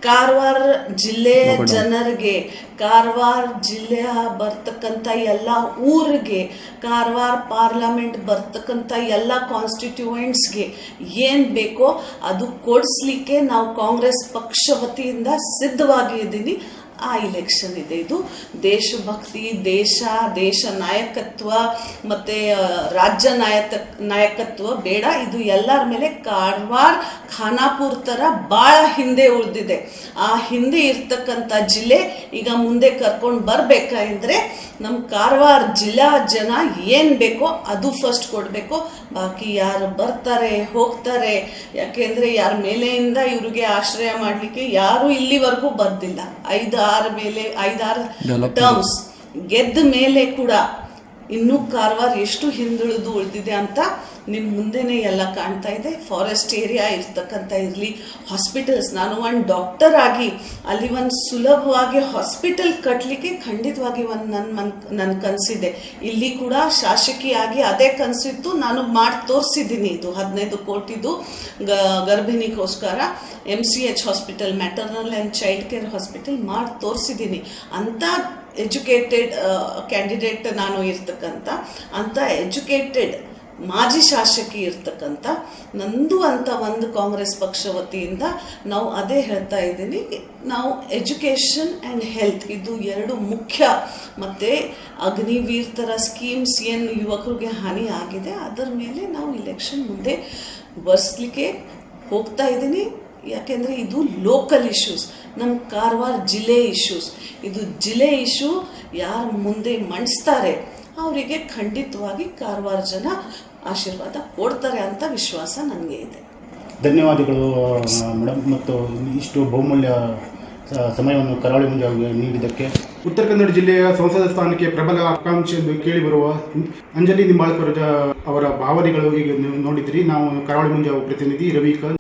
ಕಾರವಾರ ಜಿಲ್ಲೆಯ ಜನರಿಗೆ, ಕಾರವಾರ ಜಿಲ್ಲೆಯ ಬರ್ತಕ್ಕಂಥ ಎಲ್ಲ ಊರಿಗೆ, ಕಾರವಾರ ಪಾರ್ಲಿಮೆಂಟ್ ಬರ್ತಕ್ಕಂಥ ಎಲ್ಲ ಕಾನ್ಸ್ಟಿಟ್ಯೂಯೆಂಟ್ಸ್ಗೆ ಏನು ಬೇಕೋ ಅದು ಕೊಡಿಸ್ಲಿಕ್ಕೆ ನಾವು ಕಾಂಗ್ರೆಸ್ ಪಕ್ಷ ವತಿಯಿಂದ ಸಿದ್ಧವಾಗಿದ್ದೀನಿ. ಆ ಇಲೆಕ್ಷನ್ ಇದೆ. ಇದು ದೇಶಭಕ್ತಿ, ದೇಶ ನಾಯಕತ್ವ ಮತ್ತು ರಾಜ್ಯ ನಾಯಕತ್ವ ಬೇಡ. ಇದು ಎಲ್ಲರ ಮೇಲೆ ಕಾರವಾರ ಖಾನಾಪುರ ಥರ ಭಾಳ ಹಿಂದೆ ಉಳಿದಿದೆ. ಆ ಹಿಂದೆ ಇರ್ತಕ್ಕಂಥ ಜಿಲ್ಲೆ ಈಗ ಮುಂದೆ ಕರ್ಕೊಂಡು ಬರಬೇಕಾದ್ರೆ ನಮ್ಮ ಕಾರವಾರ ಜಿಲ್ಲಾ ಜನ ಏನು ಬೇಕೋ ಅದು ಫಸ್ಟ್ ಕೊಡಬೇಕು. ಬಾಕಿ ಯಾರು ಬರ್ತಾರೆ ಹೋಗ್ತಾರೆ, ಯಾಕೆಂದರೆ ಯಾರ ಮೇಲೆಯಿಂದ ಇವ್ರಿಗೆ ಆಶ್ರಯ ಮಾಡಲಿಕ್ಕೆ ಯಾರೂ ಇಲ್ಲಿವರೆಗೂ ಬಂದಿಲ್ಲ. 5-6 ಟರ್ಮ್ಸ್ ಗೆದ್ದ ಮೇಲೆ ಕೂಡ ಇನ್ನೂ ಕಾರವಾರ ಎಷ್ಟು ಹಿಂದುಳಿದು ಉಳಿದಿದೆ ಅಂತ ನಿಮ್ಮ ಮುಂದೆನೇ ಎಲ್ಲ ಕಾಣ್ತಾ ಇದೆ. ಫಾರೆಸ್ಟ್ ಏರಿಯಾ ಇರ್ತಕ್ಕಂಥ ಇರಲಿ, ಹಾಸ್ಪಿಟಲ್ಸ್, ನಾನು ಒಂದು ಡಾಕ್ಟರ್ ಆಗಿ ಅಲ್ಲಿ ಒಂದು ಸುಲಭವಾಗಿ ಹಾಸ್ಪಿಟಲ್ ಕಟ್ಟಲಿಕ್ಕೆ ಖಂಡಿತವಾಗಿ ನನ್ನ ಕನಸಿದೆ. ಇಲ್ಲಿ ಕೂಡ ಶಾಸಕಿಯಾಗಿ ಅದೇ ಕನಸಿತ್ತು, ನಾನು ಮಾಡಿ ತೋರಿಸಿದ್ದೀನಿ. ಇದು 15 ಕೋಟಿದು ಗರ್ಭಿಣಿಗೋಸ್ಕರ MCH hospital, maternal and child care hospital ಮಾಡಿ ತೋರಿಸಿದ್ದೀನಿ. ಅಂಥ ಎಜುಕೇಟೆಡ್ ಕ್ಯಾಂಡಿಡೇಟ್ ನಾನು ಇರ್ತಕ್ಕಂಥ, ಅಂಥ ಎಜುಕೇಟೆಡ್ ಮಾಜಿ ಶಾಸಕಿ ಇರ್ತಕ್ಕಂಥ ನಂದು ಅಂತ ಒಂದು ಕಾಂಗ್ರೆಸ್ ಪಕ್ಷ ವತಿಯಿಂದ ನಾವು ಅದೇ ಹೇಳ್ತಾ ಇದ್ದೀನಿ. ನಾವು ಎಜುಕೇಷನ್ ಆ್ಯಂಡ್ ಹೆಲ್ತ್ ಇದು 2 ಮುಖ್ಯ. ಮತ್ತು ಅಗ್ನಿವೀರ್ ಥರ ಸ್ಕೀಮ್ಸ್ ಏನು ಯುವಕರಿಗೆ ಹಾನಿ ಆಗಿದೆ ಅದರ ಮೇಲೆ ನಾವು ಇಲೆಕ್ಷನ್ ಮುಂದೆ ಬರ್ಸ್ಲಿಕ್ಕೆ ಹೋಗ್ತಾ ಇದ್ದೀನಿ. ಯಾಕೆಂದರೆ ಇದು ಲೋಕಲ್ ಇಶ್ಯೂಸ್, ನಮ್ಮ ಕಾರವಾರ ಜಿಲ್ಲೆ ಇಶ್ಯೂಸ್. ಇದು ಜಿಲ್ಲೆ ಇಶ್ಯೂ ಯಾರು ಮುಂದೆ ಮಂಡಿಸ್ತಾರೆ ಅವರಿಗೆ ಖಂಡಿತವಾಗಿ ಕಾರವಾರ ಜನ ಆಶೀರ್ವಾದ ಕೊಡ್ತಾರೆ ಅಂತ ವಿಶ್ವಾಸ ನನಗೆ ಇದೆ. ಧನ್ಯವಾದಗಳು ಮೇಡಮ್, ಮತ್ತು ಇಷ್ಟು ಬಹುಮೂಲ್ಯ ಸಮಯವನ್ನು ಕರಾವಳಿ ಮುಂಜಾವಿಗೆ ನೀಡಿದ್ದಕ್ಕೆ. ಉತ್ತರ ಕನ್ನಡ ಜಿಲ್ಲೆಯ ಸಂಸದ ಸ್ಥಾನಕ್ಕೆ ಪ್ರಬಲ ಆಕಾಂಕ್ಷೆ ಎಂದು ಕೇಳಿಬರುವ ಅಂಜಲಿ ನಿಂಬಾಳ್ಕರ್ ಅವರ ಭಾವನೆಗಳು ಈಗ ನೀವು ನೋಡಿದ್ರಿ. ನಾವು ಕರಾವಳಿ ಮುಂಜಾವು ಪ್ರತಿನಿಧಿ Ravikant.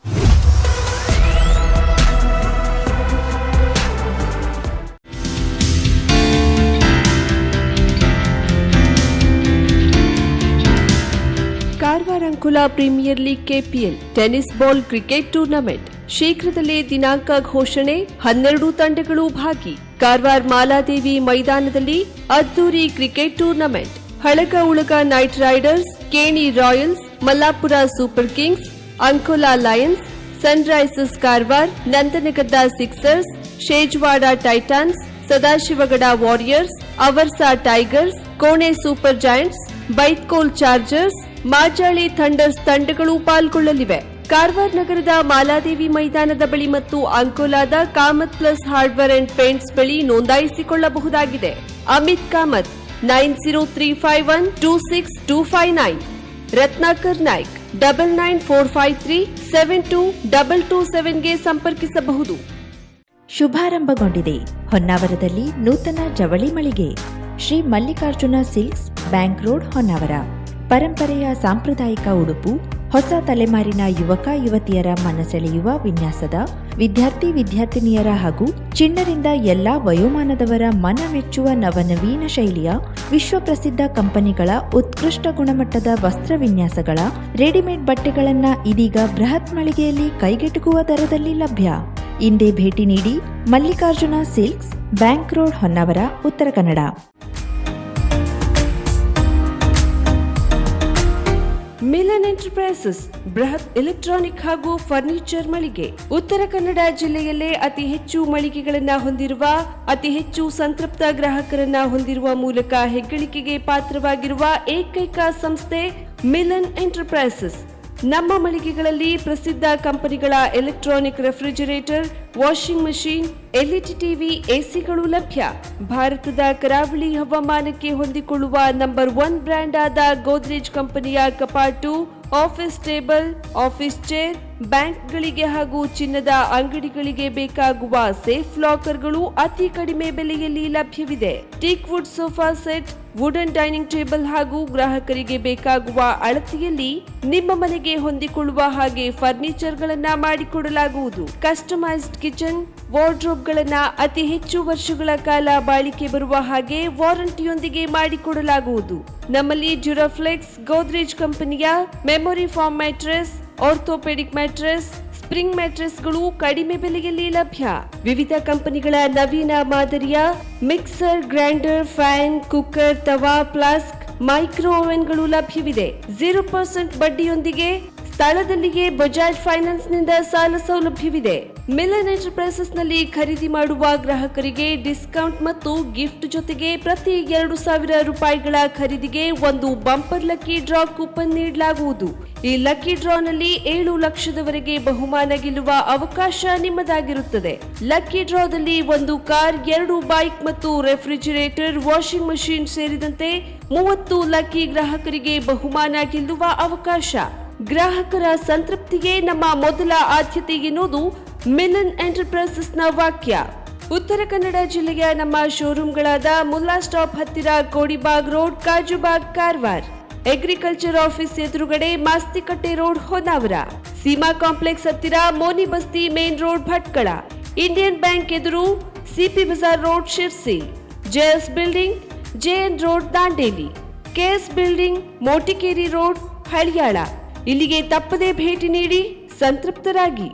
Karwar Ankola premier league KPL tennis ball cricket tournament ಶೀಘ್ರದಲ್ಲೇ ದಿನಾಂಕ ಘೋಷಣೆ. 12 ತಂಡಗಳು ಭಾಗಿ. ಕಾರವಾರ ಮಾಲಾದೇವಿ ಮೈದಾನದಲ್ಲಿ ಅದ್ದೂರಿ cricket tournament. Halaga Ulaga Knight Riders, Keni Royals, Mallapur Super Kings, Ankola Lions, Sunrisers Karwar, Nandanagadda Sixers, Shejwad Titans, Sadashivgad Warriors, Avarsa Tigers, Kone Super Giants, Baithkol Chargers, Majali Thunders ತಂಡಗಳು ಪಾಲ್ಗೊಳ್ಳಲಿವೆ. ಕಾರವಾರ ನಗರದ ಮಾಲಾದೇವಿ ಮೈದಾನದ ಬಳಿ ಮತ್ತು ಅಂಕೋಲಾದ Kamath plus hardware and paints ಬಳಿ ನೋಂದಾಯಿಸಿಕೊಳ್ಳಬಹುದಾಗಿದೆ. ಅಮಿತ್ ಕಾಮತ್ 9035126259, ರತ್ನಾಕರ್ ನಾಯ್ಕ್ 9945372227ಗೆ ಸಂಪರ್ಕಿಸಬಹುದು. ಶುಭಾರಂಭಗೊಂಡಿದೆ ಹೊನ್ನಾವರದಲ್ಲಿ ನೂತನ ಜವಳಿ ಮಳಿಗೆ. Shri Mallikarjuna silks, bank road, Honnavar. ಪರಂಪರೆಯ ಸಾಂಪ್ರದಾಯಿಕ ಉಡುಪು, ಹೊಸ ತಲೆಮಾರಿನ ಯುವಕ ಯುವತಿಯರ ಮನಸೆಳೆಯುವ ವಿನ್ಯಾಸದ, ವಿದ್ಯಾರ್ಥಿನಿಯರ ಹಾಗೂ ಚಿಣ್ಣರಿಂದ ಎಲ್ಲಾ ವಯೋಮಾನದವರ ಮನಮೆಚ್ಚುವ ನವನವೀನ ಶೈಲಿಯ ವಿಶ್ವಪ್ರಸಿದ್ಧ ಕಂಪನಿಗಳ ಉತ್ಕೃಷ್ಟ ಗುಣಮಟ್ಟದ ವಸ್ತ್ರ ವಿನ್ಯಾಸಗಳ ರೆಡಿಮೇಡ್ ಬಟ್ಟೆಗಳನ್ನ ಇದೀಗ ಬೃಹತ್ ಮಳಿಗೆಯಲ್ಲಿ ಕೈಗೆಟುಕುವ ದರದಲ್ಲಿ ಲಭ್ಯ. ಇಂದೇ ಭೇಟಿ ನೀಡಿ. Mallikarjuna silks, bank road, Honnavar, Uttara Kannada. Milan enterprises ಬೃಹತ್ ಎಲೆಕ್ಟ್ರಾನಿಕ್ ಹಾಗೂ ಫರ್ನಿಚರ್ ಮಳಿಗೆ. ಉತ್ತರ ಕನ್ನಡ ಜಿಲ್ಲೆಯಲ್ಲೇ ಅತಿ ಹೆಚ್ಚು ಮಳಿಗೆಗಳನ್ನ ಹೊಂದಿರುವ, ಅತಿ ಹೆಚ್ಚು ಸಂತೃಪ್ತ ಗ್ರಾಹಕರನ್ನ ಹೊಂದಿರುವ ಮೂಲಕ ಹೆಗ್ಗಳಿಕೆಗೆ ಪಾತ್ರವಾಗಿರುವ ಏಕೈಕ ಸಂಸ್ಥೆ ಮಿಲನ್ ಎಂಟರ್ಪ್ರೈಸಸ್. ನಮ್ಮ ಮಳಿಗೆಗಳಲ್ಲಿ ಪ್ರಸಿದ್ಧ ಕಂಪನಿಗಳ electronic refrigerator, washing machine, LED TV, ಎಸಿಗಳು ಲಭ್ಯ. ಭಾರತದ ಕರಾವಳಿ ಹವಾಮಾನಕ್ಕೆ ಹೊಂದಿಕೊಳ್ಳುವ ನಂಬರ್ 1 ಬ್ರ್ಯಾಂಡ್ ಆದ ಗೋದ್ರೇಜ್ ಕಂಪನಿಯ ಕಪಾಟು, ಆಫೀಸ್ ಟೇಬಲ್, ಆಫೀಸ್ ಚೇರ್, ಬ್ಯಾಂಕ್ಗಳಿಗೆ ಹಾಗೂ ಚಿನ್ನದ ಅಂಗಡಿಗಳಿಗೆ ಬೇಕಾಗುವ ಸೇಫ್ ಲಾಕರ್ಗಳು ಅತಿ ಕಡಿಮೆ ಬೆಲೆಯಲ್ಲಿ ಲಭ್ಯವಿದೆ. Teak wood sofa set, wooden dining table ಹಾಗೂ ಗ್ರಾಹಕರಿಗೆ ಬೇಕಾಗುವ ಅಳತೆಯಲ್ಲಿ ನಿಮ್ಮ ಮನೆಗೆ ಹೊಂದಿಕೊಳ್ಳುವ ಹಾಗೆ ಫರ್ನಿಚರ್ ಗಳನ್ನ ಮಾಡಿಕೊಡಲಾಗುವುದು. ಕಸ್ಟಮೈಸ್ಡ್ ಕಿಚನ್, ವಾರ್ಡ್ರೋಬ್ ಗಳನ್ನ ಅತಿ ಹೆಚ್ಚು ವರ್ಷಗಳ ಕಾಲ ಬಾಳಿಕೆ ಬರುವ ಹಾಗೆ ವಾರಂಟಿಯೊಂದಿಗೆ ಮಾಡಿಕೊಡಲಾಗುವುದು. ನಮ್ಮಲ್ಲಿ ಡ್ಯೂರಾಫ್ಲೆಕ್ಸ್, ಗೋದ್ರೇಜ್ ಕಂಪನಿಯ memory foam mattress, orthopaedic mattress, spring ಮ್ಯಾಟ್ರೆಸ್ಗಳು ಕಡಿಮೆ ಬೆಲೆಯಲ್ಲಿ ಲಭ್ಯ. ವಿವಿಧ ಕಂಪನಿಗಳ ನವೀನ ಮಾದರಿಯ mixer, grinder, fan, cooker, tawa, flask, micro ಓವೆನ್ಗಳು ಲಭ್ಯವಿದೆ. 0% ಬಡ್ಡಿಯೊಂದಿಗೆ ಸ್ಥಳದಲ್ಲಿಯೇ ಬಜಾಜ್ ಫೈನಾನ್ಸ್ ನಿಂದ ಸಾಲ ಸೌಲಭ್ಯವಿದೆ. ಮಿಲನ್ ಎಂಟರ್ಪ್ರೈಸಸ್ ನಲ್ಲಿ ಖರೀದಿ ಮಾಡುವ ಗ್ರಾಹಕರಿಗೆ ಡಿಸ್ಕೌಂಟ್ ಮತ್ತು ಗಿಫ್ಟ್ ಜೊತೆಗೆ ಪ್ರತಿ 2,000 ರೂಪಾಯಿಗಳ ಖರೀದಿಗೆ ಒಂದು ಬಂಪರ್ ಲಕ್ಕಿ ಡ್ರಾ ಕೂಪನ್ ನೀಡಲಾಗುವುದು. ಈ ಲಕ್ಕಿ ಡ್ರಾನಲ್ಲಿ 7 ಲಕ್ಷದವರೆಗೆ ಬಹುಮಾನ ಗೆಲ್ಲುವ ಅವಕಾಶ ನಿಮ್ಮದಾಗಿರುತ್ತದೆ. ಲಕ್ಕಿ ಡ್ರಾದಲ್ಲಿ 1 ಕಾರ್, 2 ಬೈಕ್ ಮತ್ತು ರೆಫ್ರಿಜರೇಟರ್, ವಾಷಿಂಗ್ ಮಷೀನ್ ಸೇರಿದಂತೆ 30 ಲಕ್ಕಿ ಗ್ರಾಹಕರಿಗೆ ಬಹುಮಾನ ಗೆಲ್ಲುವ ಅವಕಾಶ. ಗ್ರಾಹಕರ ಸಂತೃಪ್ತಿಗೆ ನಮ್ಮ ಮೊದಲ ಆದ್ಯತೆ ಎನ್ನುವುದು ಮಿಲನ್ ಎಂಟರ್ಪ್ರೈಸಸ್ನ ವಾಕ್ಯ. ಉತ್ತರ ಕನ್ನಡ ಜಿಲ್ಲೆಯ ನಮ್ಮ ಶೋರೂಮ್ಗಳಾದ ಮುಲ್ಲಾ ಸ್ಟಾಪ್ ಹತ್ತಿರ Kodibag road, Kajubag, Karwar. Agriculture office ಎದುರುಗಡೆ ಮಾಸ್ತಿಕಟ್ಟೆ ರೋಡ್, ಹೊನ್ನಾವರ. ಸೀಮಾ ಕಾಂಪ್ಲೆಕ್ಸ್ ಹತ್ತಿರ Moni Basti main road, Bhatkal. Indian Bank ಎದುರು CP bazaar road, Sirsi. JS building, JN road, Dandeli. KS building, Motikeri road, Haliyal. ಇಲ್ಲಿಗೆ ತಪ್ಪದೇ ಭೇಟಿ ನೀಡಿ ಸಂತೃಪ್ತರಾಗಿ.